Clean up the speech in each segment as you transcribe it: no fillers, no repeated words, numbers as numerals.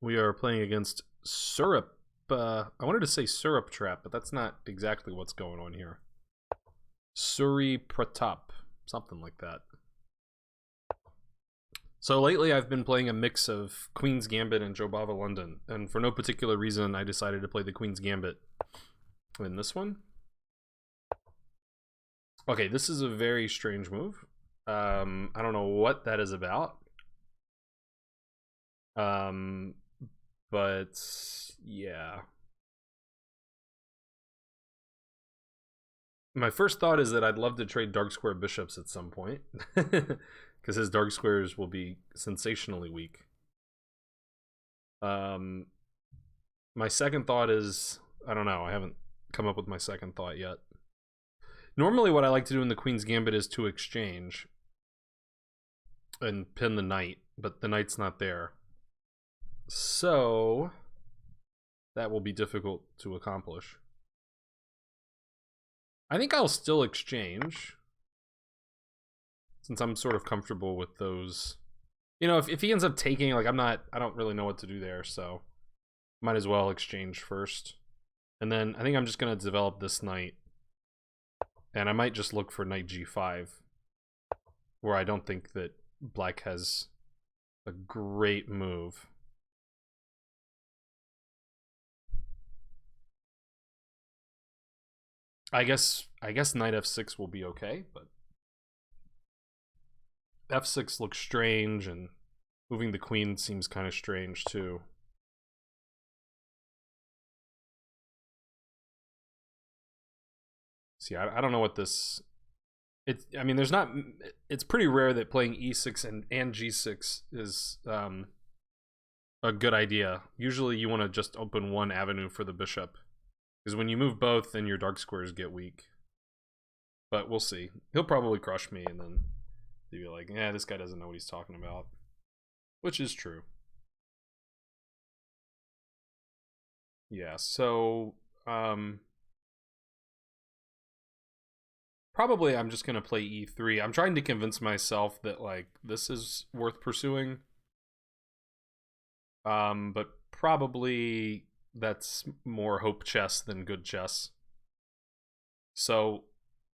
We are playing against Syrup. I wanted to say Syrup Trap, but that's not exactly what's going on here. Suri Pratap, something like that. So lately I've been playing a mix of Queen's Gambit and Jobava London, and for no particular reason I decided to play the Queen's Gambit in this one. Okay, this is a very strange move. I don't know what that is about. But yeah. My first thought is that I'd love to trade dark square bishops at some point. Because his dark squares will be sensationally weak. My second thought is, I don't know, I haven't come up with my second thought yet. Normally what I like to do in the Queen's Gambit is to exchange and pin the knight, but the knight's not there. So that will be difficult to accomplish. I think I'll still exchange, since I'm sort of comfortable with those. You know, if he ends up taking, like, I don't really know what to do there, so might as well exchange first. And then I think I'm just going to develop this knight. And I might just look for knight g5, where I don't think that black has a great move. I guess knight f6 will be okay, but f6 looks strange, and moving the queen seems kind of strange too. See, I don't know what this. I mean, there's not. It's pretty rare that playing e6 and g6 is a good idea. Usually, you want to just open one avenue for the bishop, because when you move both, then your dark squares get weak. But we'll see. He'll probably crush me, and then he'll be like, "Yeah, this guy doesn't know what he's talking about," which is true. Yeah. So, probably I'm just gonna play e3. I'm trying to convince myself that, like, this is worth pursuing. But probably that's more hope chess than good chess. So,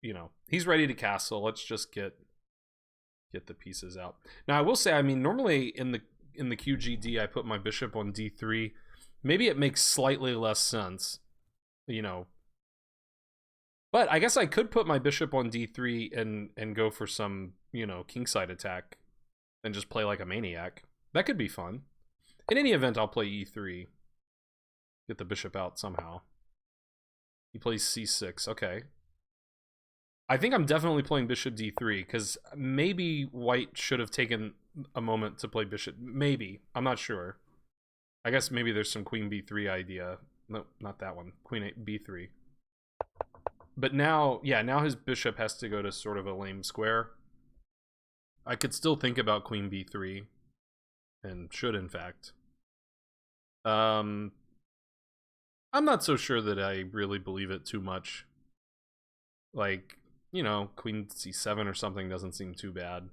you know, he's ready to castle. Let's just get the pieces out. Now, I will say, I mean, normally in the QGD, I put my bishop on d3. Maybe it makes slightly less sense, you know. But I guess I could put my bishop on d3 and go for some, you know, kingside attack and just play like a maniac. That could be fun. In any event, I'll play e3. Get the bishop out somehow. He plays c6. Okay. I think I'm definitely playing bishop d3, because maybe white should have taken a moment to play bishop. Maybe. I'm not sure. I guess maybe there's some queen b3 idea. No, not that one. Queen 8 b3. But now, yeah, now his bishop has to go to sort of a lame square. I could still think about queen b3, and should, in fact. I'm not so sure that I really believe it too much. Like, you know, queen c7 or something doesn't seem too bad.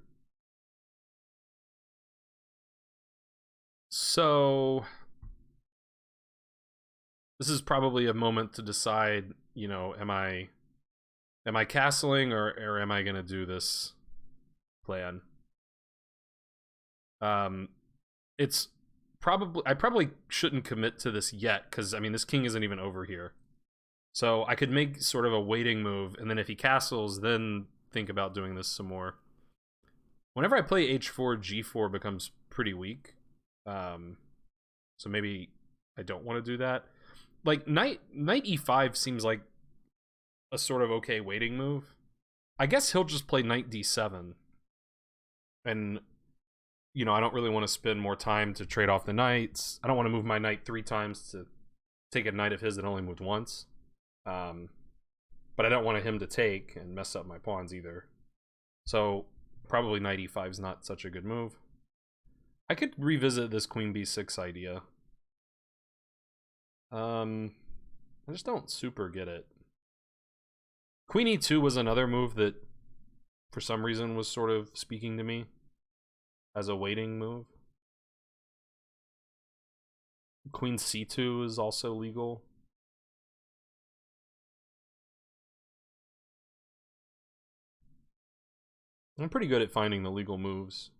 So this is probably a moment to decide, you know, am I castling, or am I going to do this plan? It's probably, I probably shouldn't commit to this yet, because I mean, this king isn't even over here. So I could make sort of a waiting move, and then if he castles, then think about doing this some more. Whenever I play h4, g4 becomes pretty weak. So maybe I don't want to do that. Like, knight e5 seems like a sort of okay waiting move. I guess he'll just play knight d7. And, you know, I don't really want to spend more time to trade off the knights. I don't want to move my knight 3 times to take a knight of his that only moved once. But I don't want him to take and mess up my pawns either. So probably knight e5 is not such a good move. I could revisit this queen b6 idea. I just don't super get it. Queen e2 was another move that for some reason was sort of speaking to me as a waiting move. Queen c2 is also legal. I'm pretty good at finding the legal moves.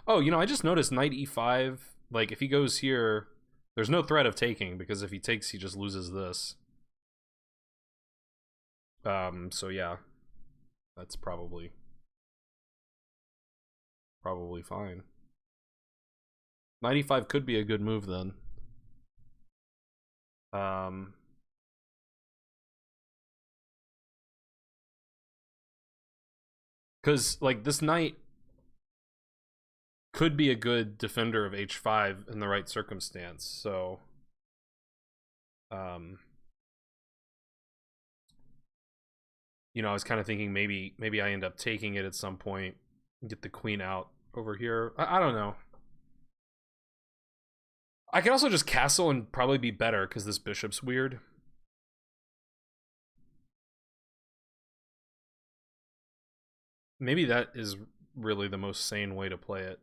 Oh, you know, I just noticed knight e5. Like, if he goes here, there's no threat of taking, because if he takes, he just loses this. So yeah, that's probably fine. Knight e5 could be a good move then. Because like this knight could be a good defender of h5 in the right circumstance. So, you know, I was kind of thinking maybe I end up taking it at some point, and get the queen out over here. I don't know. I could also just castle and probably be better because this bishop's weird. Maybe that is really the most sane way to play it.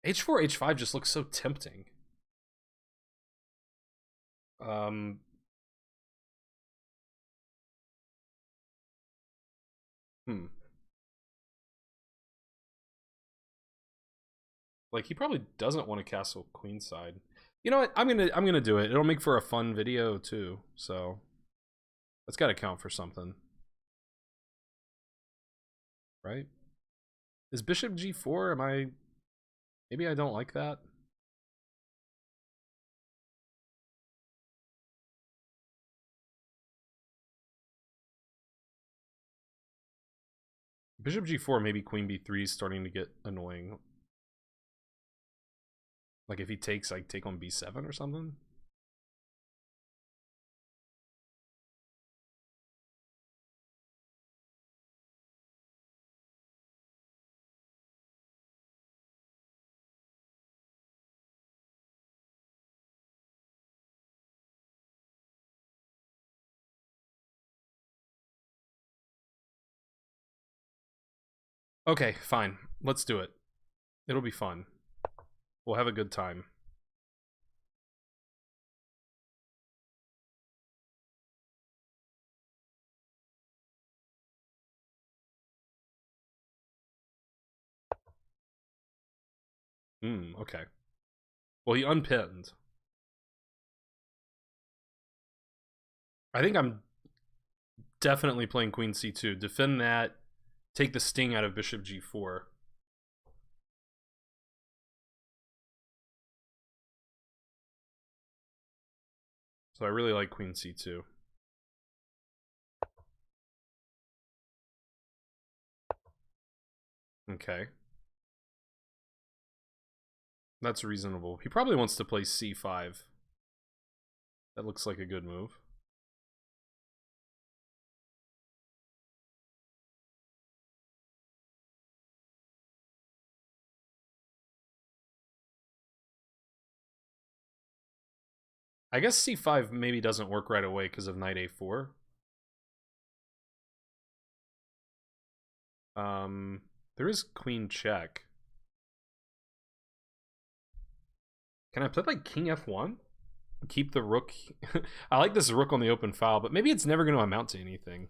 h4, h5 just looks so tempting. Like, he probably doesn't want to castle queenside. You know what? I'm gonna do it. It'll make for a fun video too. So that's got to count for something, right? Is bishop g4? Am I? Maybe I don't like that. Bishop g4, maybe queen b3 is starting to get annoying. Like if he takes, I take on b7 or something. Okay, fine. Let's do it. It'll be fun. We'll have a good time. Okay. Well, he unpinned. I think I'm definitely playing queen c2. Defend that. Take the sting out of bishop g4. So I really like queen c2. Okay. That's reasonable. He probably wants to play c5. That looks like a good move. I guess c5 maybe doesn't work right away because of knight a4. There is queen check. Can I play like king f1? Keep the rook. I like this rook on the open file, but maybe it's never going to amount to anything.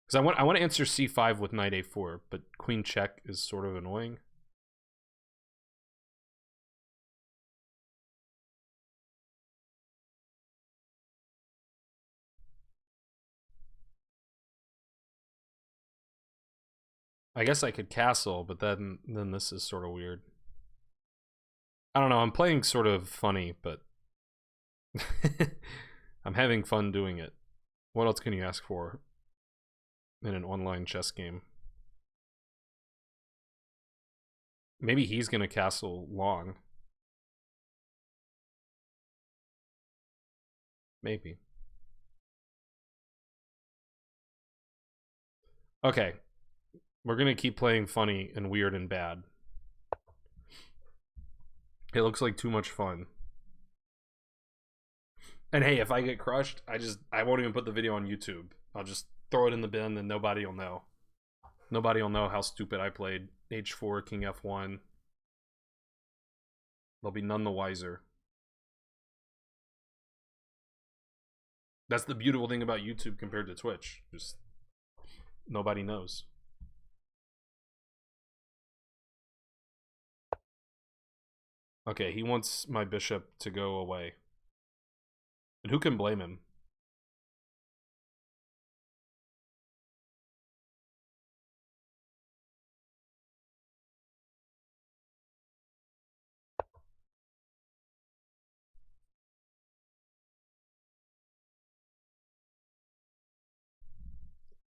Because I want to answer c5 with knight a4, but queen check is sort of annoying. I guess I could castle, but then this is sort of weird. I don't know. I'm playing sort of funny, but I'm having fun doing it. What else can you ask for in an online chess game? Maybe he's gonna castle long. Maybe. Okay. We're gonna keep playing funny and weird and bad. It looks like too much fun. And hey, if I get crushed, I won't even put the video on YouTube. I'll just throw it in the bin and nobody will know. Nobody will know how stupid I played. H4, King F1. They'll be none the wiser. That's the beautiful thing about YouTube compared to Twitch. Just nobody knows. Okay, he wants my bishop to go away. And who can blame him?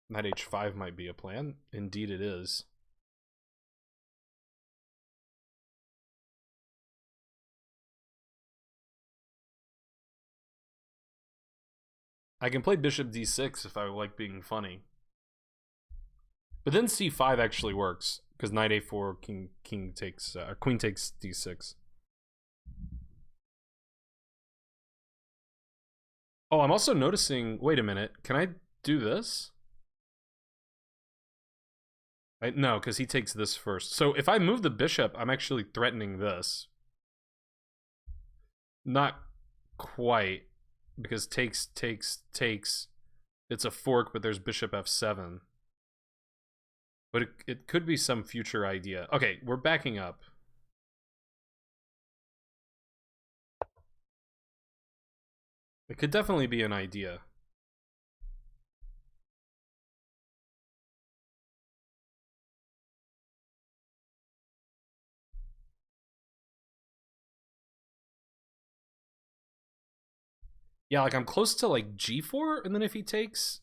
Knight h5 might be a plan. Indeed it is. I can play bishop d6 if I like being funny. But then c5 actually works because knight a4, queen takes d6. Oh, I'm also noticing. Wait a minute. Can I do this? No, because he takes this first. So if I move the bishop, I'm actually threatening this. Not quite, because takes. It's a fork, but there's bishop f7. But it could be some future idea. Okay, we're backing up. It could definitely be an idea. Yeah, like I'm close to like g4, and then if he takes...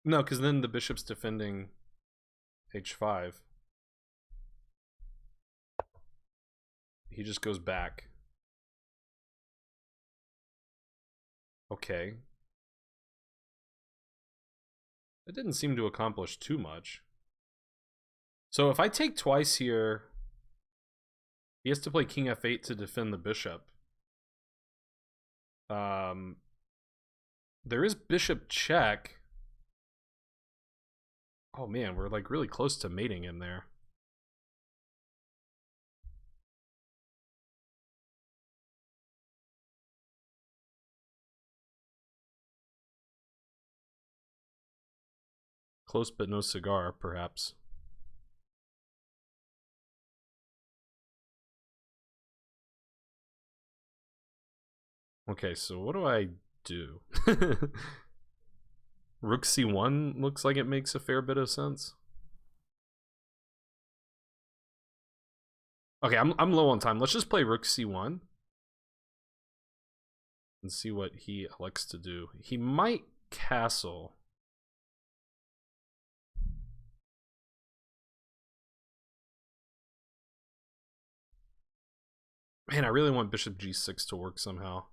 No, because then the bishop's defending h5. He just goes back. Okay. It didn't seem to accomplish too much. So if I take twice here, he has to play king f8 to defend the bishop. There is bishop check. Oh man, we're like really close to mating in there. Close but no cigar, perhaps. Okay, so what do I do? Rook c1 looks like it makes a fair bit of sense. Okay, I'm low on time. Let's just play rook c1 and see what he elects to do. He might castle. Man, I really want bishop g6 to work somehow.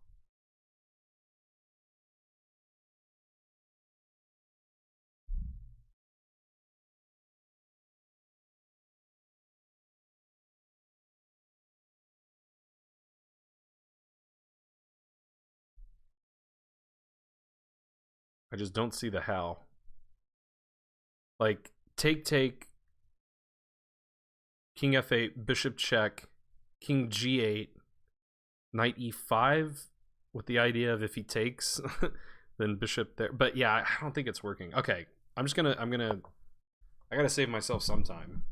I just don't see the how. Like, take, king f8, bishop check, king g8, knight e5, with the idea of if he takes, then bishop there. But yeah, I don't think it's working. Okay, I gotta save myself some time.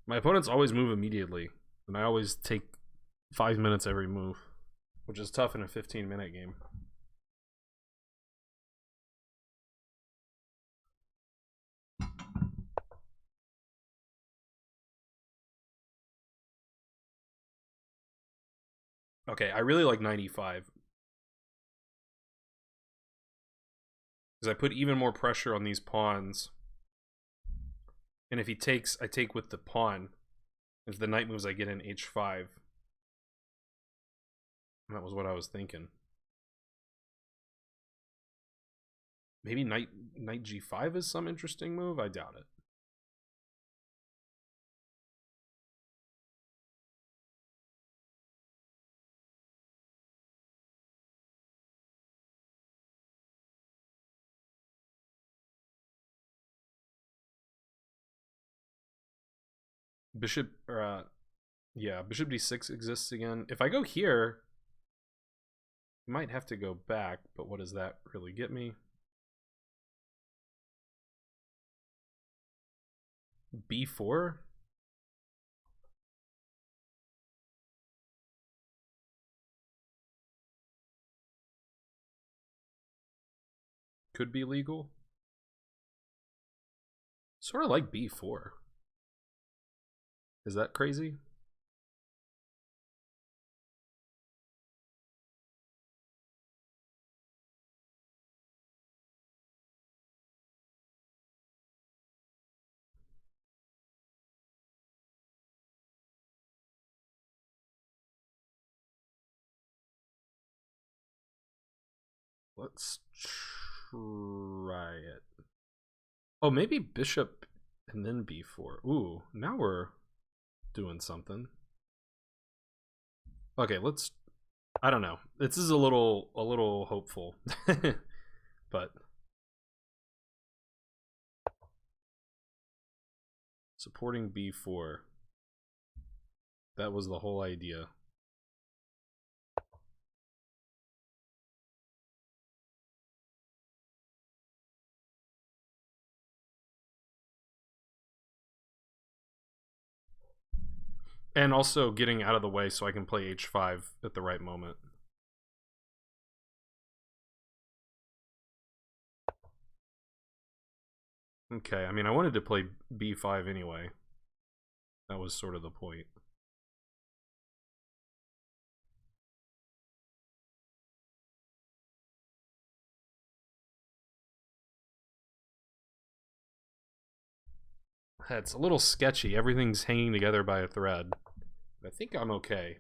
My opponents always move immediately, and I always take 5 minutes every move, which is tough in a 15-minute game. Okay, I really like 95. Because I put even more pressure on these pawns. And if he takes, I take with the pawn. If the knight moves, I get in h5. And that was what I was thinking. Maybe knight g5 is some interesting move? I doubt it. Bishop, yeah, bishop d6 exists again. If I go here, I might have to go back, but what does that really get me? b4? Could be legal. Sort of like b4. Is that crazy? Let's try it. Oh, maybe bishop and then b4. Ooh, now we're doing something. Okay, let's. I don't know. This is a little hopeful, but supporting b4. That was the whole idea. And also getting out of the way so I can play h5 at the right moment. Okay, I mean, I wanted to play b5 anyway. That was sort of the point. It's a little sketchy. Everything's hanging together by a thread. I think I'm okay.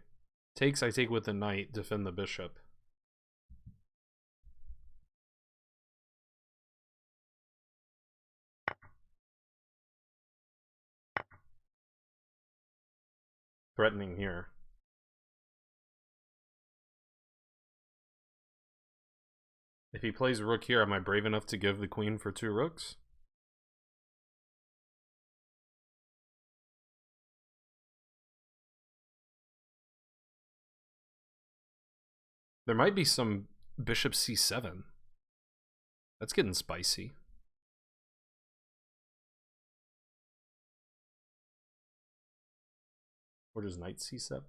Takes, I take with the knight, defend the bishop. Threatening here. If he plays rook here, am I brave enough to give the queen for 2 rooks? There might be some bishop c7. That's getting spicy. Or does knight c7?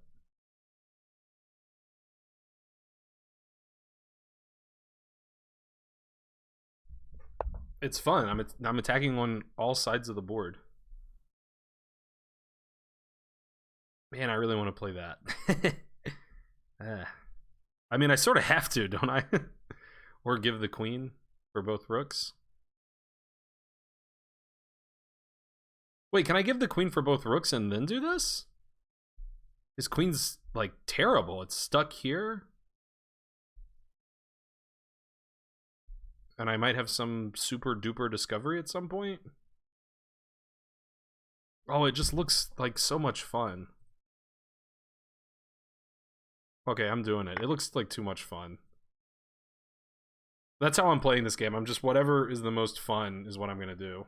It's fun. I'm attacking on all sides of the board. Man, I really want to play that. I mean, I sort of have to, don't I? Or give the queen for both rooks. Wait, can I give the queen for both rooks and then do this? His queen's, like, terrible. It's stuck here. And I might have some super duper discovery at some point. Oh, it just looks like so much fun. Okay, I'm doing it. It looks like too much fun. That's how I'm playing this game. I'm just, whatever is the most fun is what I'm gonna do.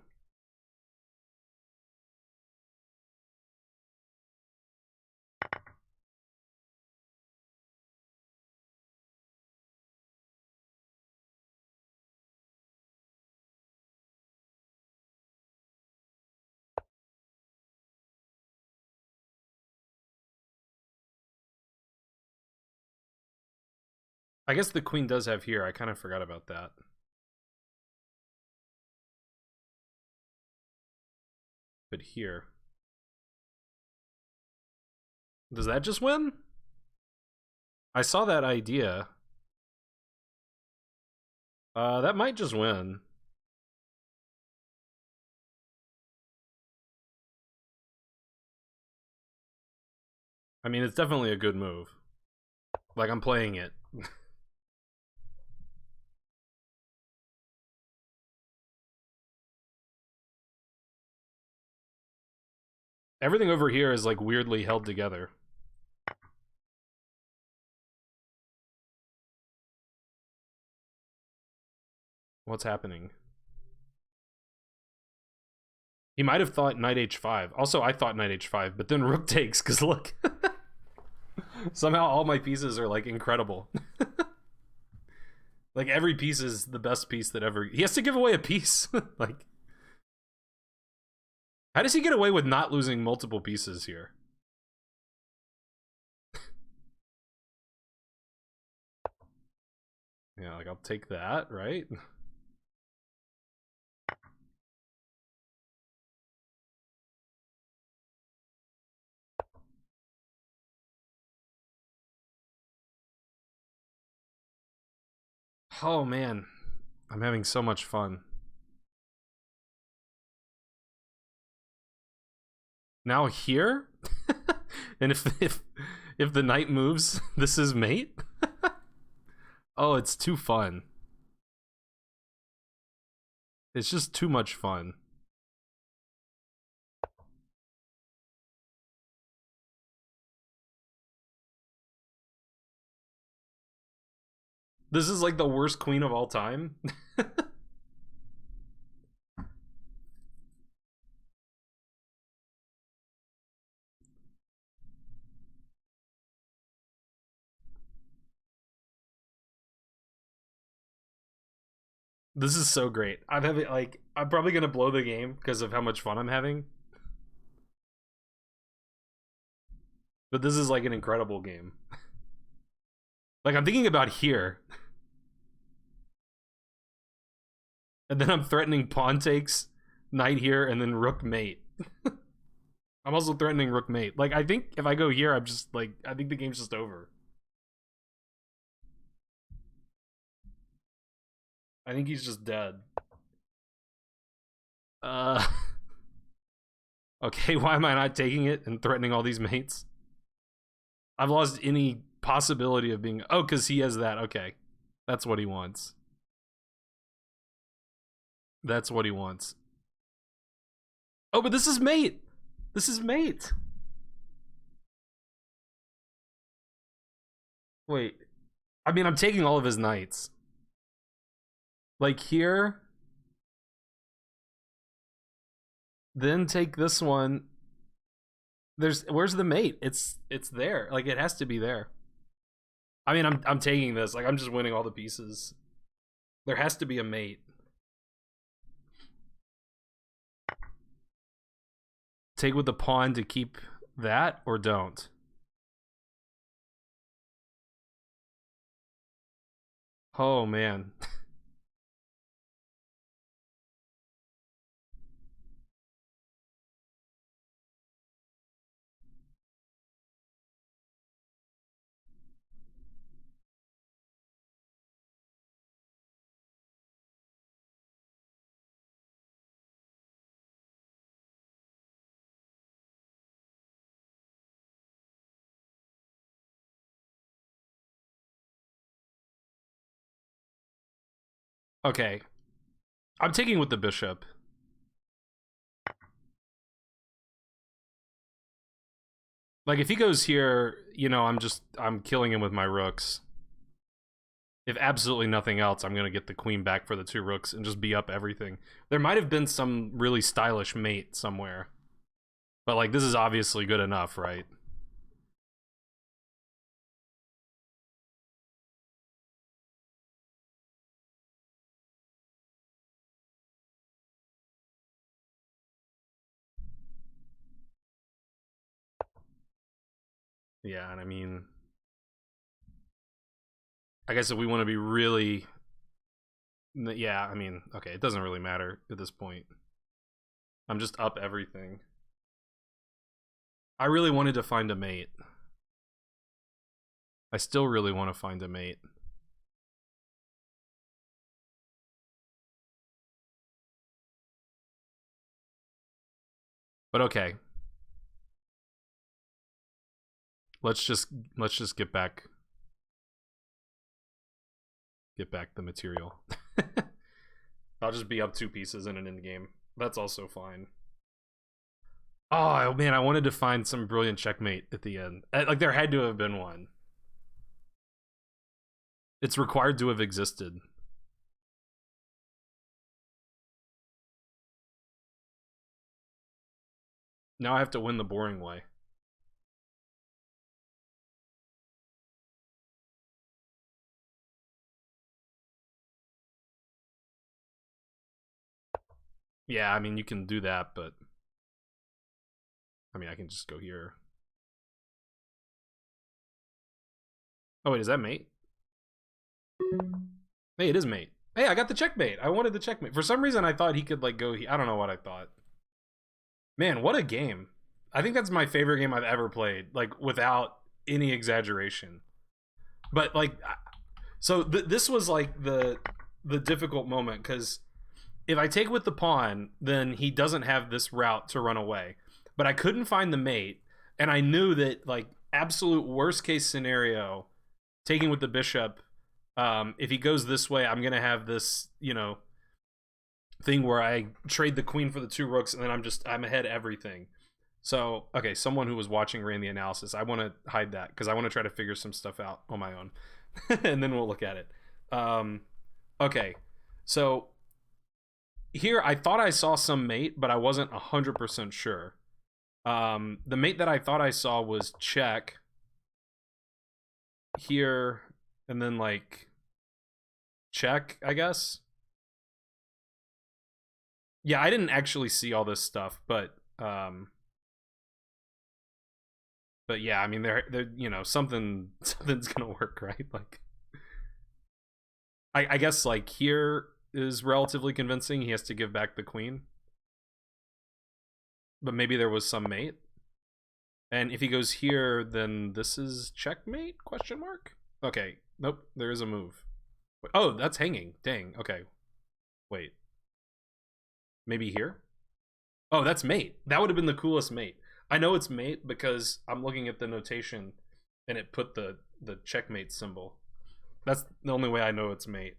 I guess the queen does have here. I kind of forgot about that. But here. Does that just win? I saw that idea. That might just win. I mean, it's definitely a good move. Like, I'm playing it. Everything over here is, like, weirdly held together. What's happening? He might have thought knight h5. Also, I thought knight h5, but then rook takes, because look. Somehow all my pieces are, like, incredible. Like, every piece is the best piece that ever... He has to give away a piece. Like... How does he get away with not losing multiple pieces here? Yeah, like, I'll take that, right? Oh, man. I'm having so much fun. Now here? And if the knight moves, this is mate? Oh, it's too fun. It's just too much fun. This is like the worst queen of all time. This is so great. I'm having, like, I'm probably gonna blow the game because of how much fun I'm having. But this is like an incredible game. Like, I'm thinking about here. And then I'm threatening pawn takes, knight here, and then rook mate. I'm also threatening rook mate. Like, I think if I go here, I'm just, like, I think the game's just over. I think he's just dead. Okay, why am I not taking it and threatening all these mates? I've lost any possibility of being... Oh, because he has that. Okay. That's what he wants. That's what he wants. Oh, but this is mate. This is mate. Wait. I mean, I'm taking all of his knights. Like here. Then take this one. Where's the mate? It's there. Like, it has to be there. I mean, I'm taking this. Like, I'm just winning all the pieces. There has to be a mate. Take with the pawn to keep that, or don't? Oh, man. Okay. I'm taking with the bishop. Like, if he goes here, you know, I'm killing him with my rooks. If absolutely nothing else, I'm gonna get the queen back for the two rooks and just be up everything. There might have been some really stylish mate somewhere. But, like, this is obviously good enough, right? Yeah, and I mean... I guess if we want to be really... Yeah, I mean, okay, it doesn't really matter at this point. I'm just up everything. I really wanted to find a mate. I still really want to find a mate. But okay. Let's just get back the material. I'll just be up two pieces in an endgame. That's also fine. Oh man, I wanted to find some brilliant checkmate at the end. Like, there had to have been one. It's required to have existed. Now I have to win the boring way. Yeah, I mean, you can do that, but I mean, I can just go here. Oh, wait, is that mate? Hey, it is mate. Hey, I got the checkmate. I wanted the checkmate. For some reason, I thought he could, like, go... I don't know what I thought. Man, what a game. I think that's my favorite game I've ever played, like, without any exaggeration. But, like... So, this was, like, the difficult moment, because if I take with the pawn, then he doesn't have this route to run away. But I couldn't find the mate, and I knew that, like, absolute worst case scenario, taking with the bishop, if he goes this way, I'm gonna have this, you know, thing where I trade the queen for the 2 rooks, and then I'm ahead everything. So, okay, someone who was watching ran the analysis. I want to hide that because I want to try to figure some stuff out on my own, and then we'll look at it. Okay, so here I thought I saw some mate, but I wasn't 100% sure. The mate that I thought I saw was check here, and then like check, I guess. Yeah, I didn't actually see all this stuff, but yeah, I mean, they're you know, something's gonna work, right? Like, I guess like here is relatively convincing. He has to give back the queen, but maybe there was some mate. And if he goes here, then this is checkmate? Question mark. Okay, nope, there is a move. Oh, that's hanging. Dang. Okay, wait. Maybe here. Oh, that's mate. That would have been the coolest mate. I know it's mate because I'm looking at the notation and it put the checkmate symbol. That's the only way I know it's mate.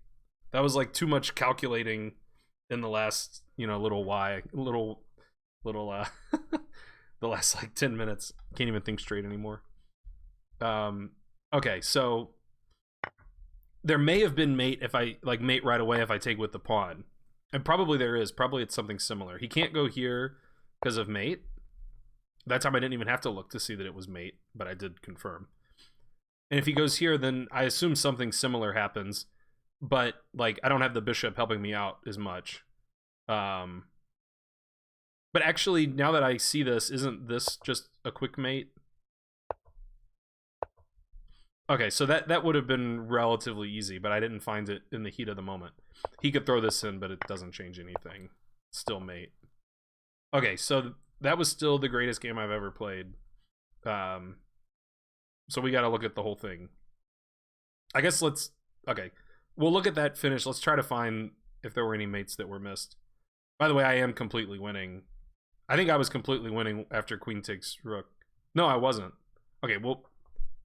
That was like too much calculating in the last, you know, little the last like 10 minutes. Can't even think straight anymore. Okay, so there may have been mate if I like mate right away if I take with the pawn. And probably there is. Probably it's something similar. He can't go here because of mate. That time I didn't even have to look to see that it was mate, but I did confirm. And if he goes here, then I assume something similar happens. But, like, I don't have the bishop helping me out as much. But actually, now that I see this, isn't this just a quick mate? Okay, so that would have been relatively easy, but I didn't find it in the heat of the moment. He could throw this in, but it doesn't change anything. Still mate. Okay, so that was still the greatest game I've ever played. So we got to look at the whole thing. I guess let's... Okay, we'll look at that finish. Let's try to find if there were any mates that were missed. By the way, I am completely winning. I think I was completely winning after queen takes rook. No, I wasn't. Okay, well,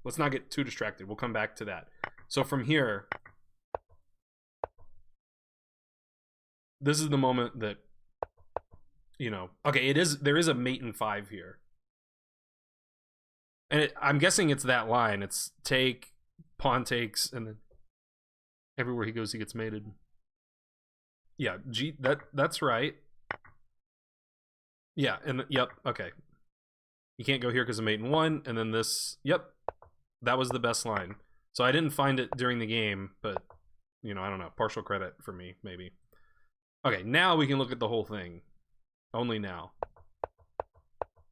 let's not get too distracted. We'll come back to that. So from here, this is the moment that, you know, okay, there is a mate in 5 here. And I'm guessing it's that line. It's take, pawn takes, and then everywhere he goes, he gets mated. Yeah, that's right. Yeah, and yep, okay. You can't go here because of mate in 1, and then this, yep, that was the best line. So I didn't find it during the game, but, you know, I don't know, partial credit for me, maybe. Okay, now we can look at the whole thing. Only now.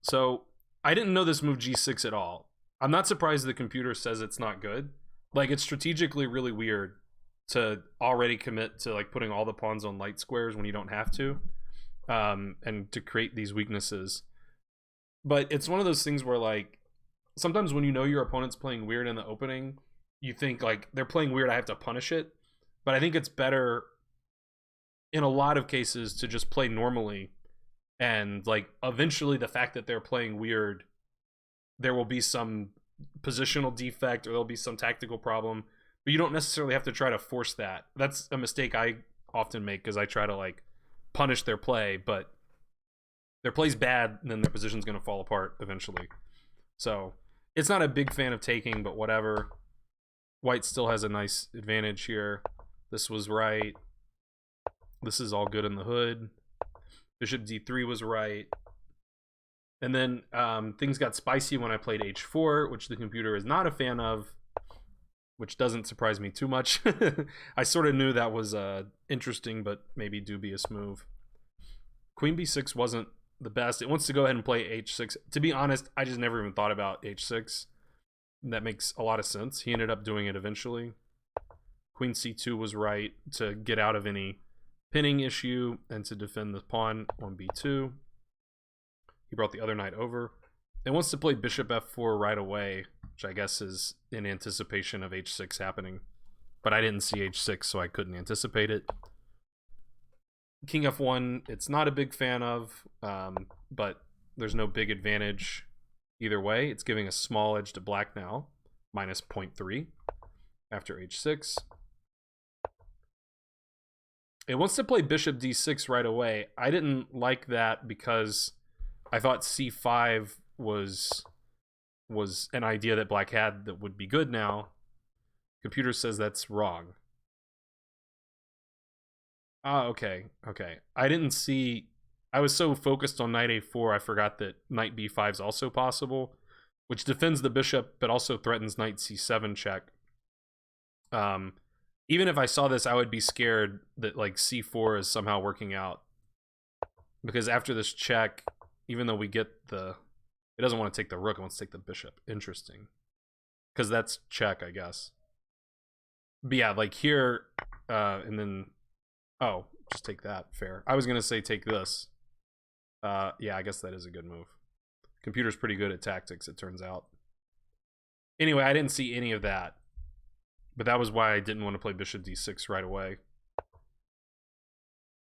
So, I didn't know this move g6 at all. I'm not surprised the computer says it's not good. Like, it's strategically really weird to already commit to, like, putting all the pawns on light squares when you don't have to. And to create these weaknesses. But it's one of those things where, like, sometimes when you know your opponent's playing weird in the opening, you think, like, they're playing weird, I have to punish it. But I think it's better, in a lot of cases, to just play normally. And, like, eventually the fact that they're playing weird, there will be some positional defect or there'll be some tactical problem. But you don't necessarily have to try to force that. That's a mistake I often make because I try to, like, punish their play, but their play's bad, and then their position's going to fall apart eventually. So it's not a big fan of taking, but whatever. White still has a nice advantage here. This was right. This is all good in the hood. Bishop d3 was right. And then things got spicy when I played h4, which the computer is not a fan of, which doesn't surprise me too much. I sort of knew that was a interesting but maybe dubious move. Queen b6 wasn't the best. It wants to go ahead and play h6. To be honest, I just never even thought about h6. That makes a lot of sense. He ended up doing it eventually. Queen c2 was right to get out of any pinning issue and to defend the pawn on b2. He brought the other knight over. It wants to play bishop f4 right away, which I guess is in anticipation of h6 happening. But I didn't see h6, so I couldn't anticipate it. King f1, it's not a big fan of, but there's no big advantage either way. It's giving a small edge to black now, minus 0.3 after h6. It wants to play bishop d6 right away. I didn't like that because I thought c5 was an idea that black had that would be good now. Computer says that's wrong. Ah, okay. I didn't see... I was so focused on knight a4, I forgot that knight b5 is also possible, which defends the bishop, but also threatens knight c7 check. Even if I saw this, I would be scared that like c4 is somehow working out. Because after this check, even though we get the... It doesn't want to take the rook, it wants to take the bishop. Interesting. Because that's check, I guess. But yeah, like here, and then... Oh, just take that. Fair. I was going to say take this. Yeah, I guess that is a good move. Computer's pretty good at tactics, it turns out. Anyway, I didn't see any of that. But that was why I didn't want to play bishop d6 right away.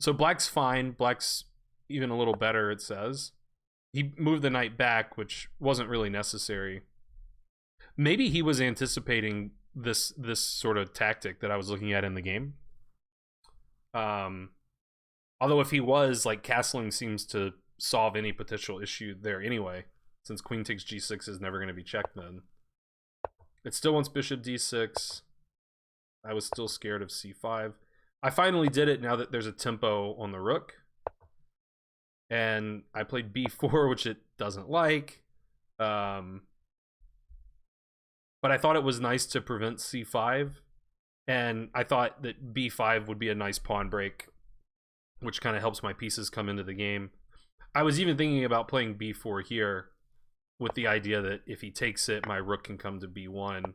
So black's fine. Black's even a little better, it says. He moved the knight back, which wasn't really necessary. Maybe he was anticipating this sort of tactic that I was looking at in the game. Although if he was, like, castling seems to solve any potential issue there anyway, since queen takes g6 is never going to be checked then. It still wants bishop d6. I was still scared of c5. I finally did it now that there's a tempo on the rook. And I played b4, which it doesn't like. But I thought it was nice to prevent c5. And I thought that b5 would be a nice pawn break, which kind of helps my pieces come into the game. I was even thinking about playing b4 here with the idea that if he takes it, my rook can come to b1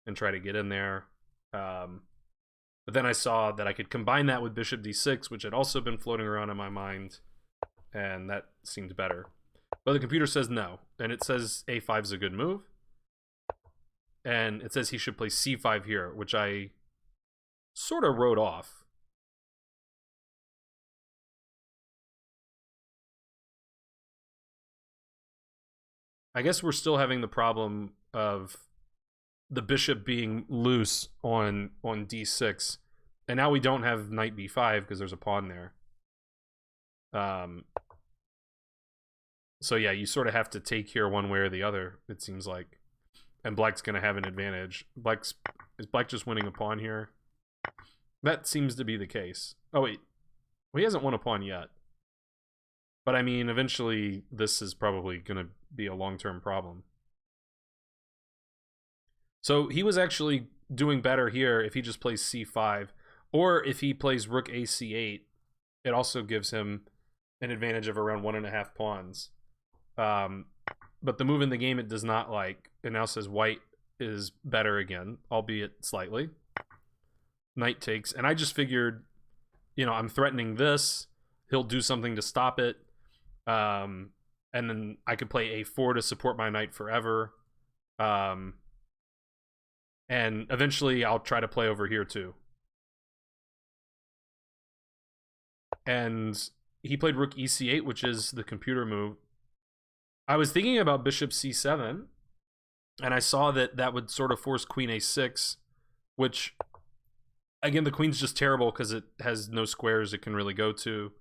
and try to get in there. But then I saw that I could combine that with bishop d6, which had also been floating around in my mind, and that seemed better. But the computer says no, and it says a5 is a good move. And it says he should play c5 here, which I sort of wrote off. I guess we're still having the problem of the bishop being loose on d6. And now we don't have knight b5 because there's a pawn there. So yeah, you sort of have to take here one way or the other, it seems like. And black's going to have an advantage. Is black just winning a pawn here? That seems to be the case. Oh, wait. Well, he hasn't won a pawn yet. But I mean, eventually, this is probably going to be a long-term problem. So he was actually doing better here if he just plays c5. Or if he plays rook a c8, it also gives him an advantage of around 1.5 pawns. But the move in the game it does not like. It now says white is better again, albeit slightly. Knight takes. And I just figured, you know, I'm threatening this. He'll do something to stop it. And then I could play a4 to support my knight forever. And eventually I'll try to play over here too. And he played rook e8, which is the computer move. I was thinking about bishop c7, and I saw that that would sort of force queen a6, which, again, the queen's just terrible because it has no squares it can really go to.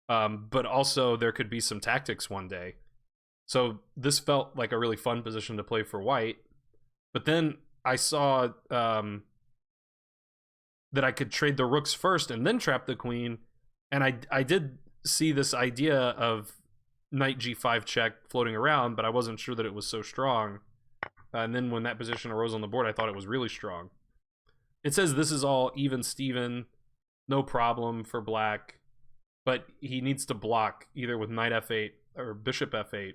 But also, there could be some tactics one day. So this felt like a really fun position to play for white. But then I saw that I could trade the rooks first and then trap the queen. And I did see this idea of knight g5 check floating around, but I wasn't sure that it was so strong. And then when that position arose on the board, I thought it was really strong. It says this is all even Steven, no problem for black, but he needs to block either with knight f8 or bishop f8.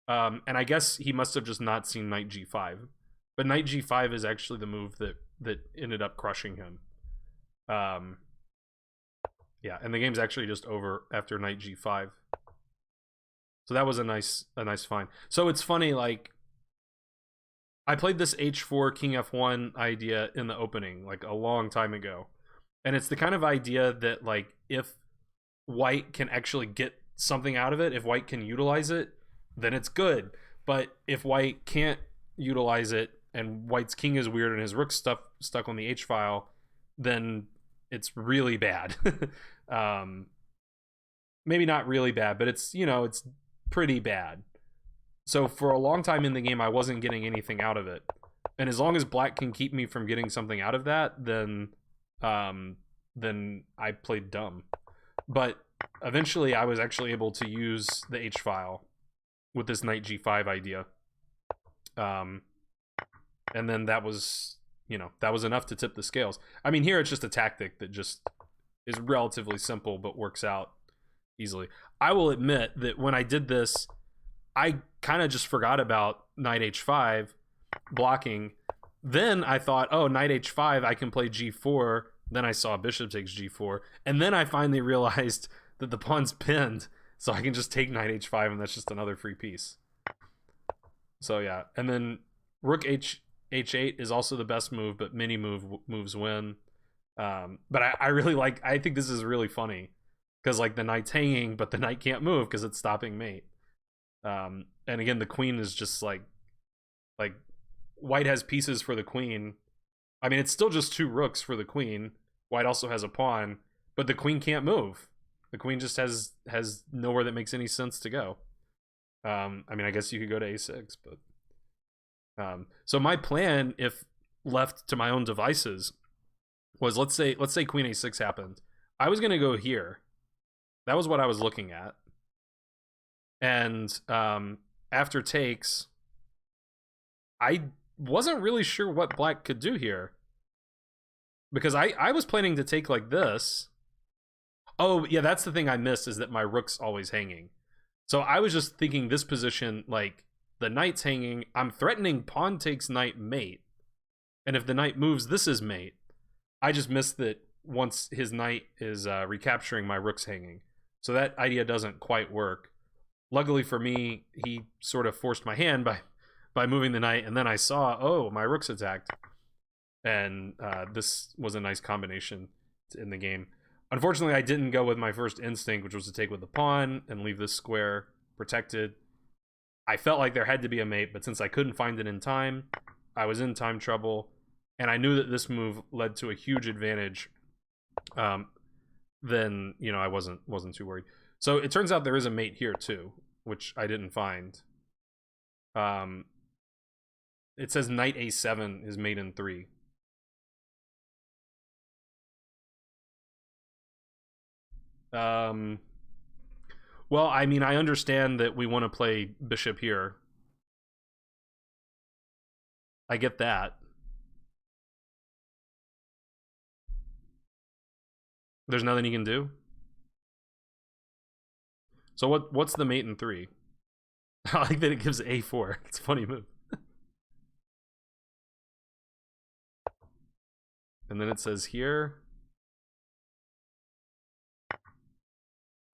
And I guess he must have just not seen knight g5. But knight g5 is actually the move that ended up crushing him. Yeah, and the game's actually just over after knight g5. So that was a nice find. So it's funny, like, I played this h4 king f1 idea in the opening, like, a long time ago. And it's the kind of idea that, like, if white can actually get something out of it, if white can utilize it, then it's good. But if white can't utilize it and white's king is weird and his rook's stuck on the h file, then it's really bad. Maybe not really bad, but it's, you know, it's pretty bad. So for a long time in the game, I wasn't getting anything out of it. And as long as black can keep me from getting something out of that, then I played dumb. But eventually I was actually able to use the h file with this knight g5 idea. And then that was, you know, that was enough to tip the scales. I mean, here it's just a tactic that just is relatively simple but works out easily. I will admit that when I did this, I kind of just forgot about knight h5 blocking. Then I thought, oh, knight h5, I can play g4. Then I saw bishop takes g4. And then I finally realized that the pawn's pinned, so I can just take knight h5, and that's just another free piece. So yeah, and then rook h8 is also the best move, but many moves win. But I really like, I think this is really funny, because like the knight's hanging, but the knight can't move because it's stopping mate. And again, the queen is just like white has pieces for the queen. I mean, it's still just two rooks for the queen. White also has a pawn, but the queen can't move. The queen just has nowhere that makes any sense to go. I mean, I guess you could go to a6, but so my plan, if left to my own devices, was let's say queen a6 happened. I was gonna go here. That was what I was looking at. And after takes, I wasn't really sure what black could do here, because I was planning to take like this. Oh yeah, that's the thing I missed, is that my rook's always hanging. So I was just thinking this position, like the knight's hanging, I'm threatening pawn takes knight mate, and if the knight moves, this is mate. I just missed that once his knight is recapturing, my rook's hanging. So that idea doesn't quite work. Luckily for me, he sort of forced my hand by moving the knight, and then I saw, oh, my rook's attacked. And this was a nice combination in the game. Unfortunately, I didn't go with my first instinct, which was to take with the pawn and leave this square protected. I felt like there had to be a mate, but since I couldn't find it in time, I was in time trouble, and I knew that this move led to a huge advantage. Then, you know, I wasn't too worried. So it turns out there is a mate here too, which I didn't find. It says knight a7 is mate in 3. Well, I mean, I understand that we want to play bishop here. I get that. There's nothing you can do. So what's the mate in 3? I like that it gives a4. It's a funny move. And then it says here.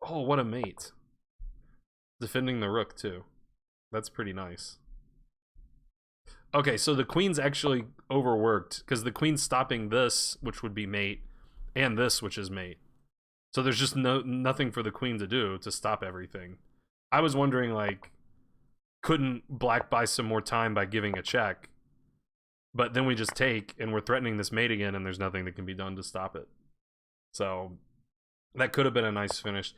Oh, what a mate. Defending the rook too. That's pretty nice. Okay, so the queen's actually overworked, because the queen's stopping this, which would be mate, and this, which is mate. So there's just nothing for the queen to do to stop everything. I was wondering, like, couldn't black buy some more time by giving a check? But then we just take, and we're threatening this mate again, and there's nothing that can be done to stop it. So that could have been a nice finish.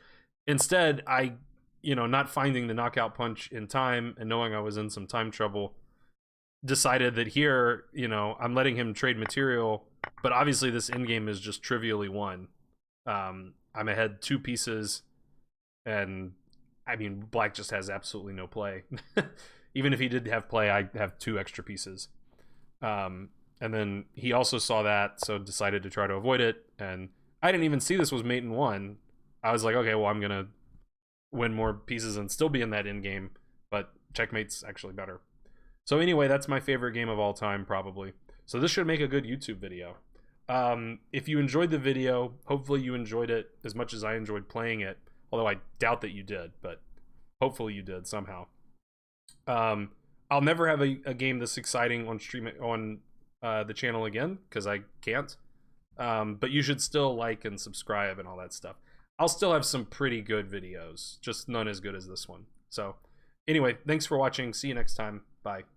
Instead, I, you know, not finding the knockout punch in time and knowing I was in some time trouble, decided that here, you know, I'm letting him trade material, but obviously this endgame is just trivially won. I'm ahead 2 pieces, and I mean, black just has absolutely no play. Even if he did have play, I have 2 extra pieces. And then he also saw that, so decided to try to avoid it. And I didn't even see this was mate in 1. I was like, okay, well, I'm gonna win more pieces and still be in that end game, but checkmate's actually better. So anyway, that's my favorite game of all time, probably. So this should make a good YouTube video. If you enjoyed the video, hopefully you enjoyed it as much as I enjoyed playing it. Although I doubt that you did, but hopefully you did somehow. I'll never have a game this exciting on stream on the channel again because I can't. But you should still like and subscribe and all that stuff. I'll still have some pretty good videos, just none as good as this one. So anyway, thanks for watching. See you next time. Bye.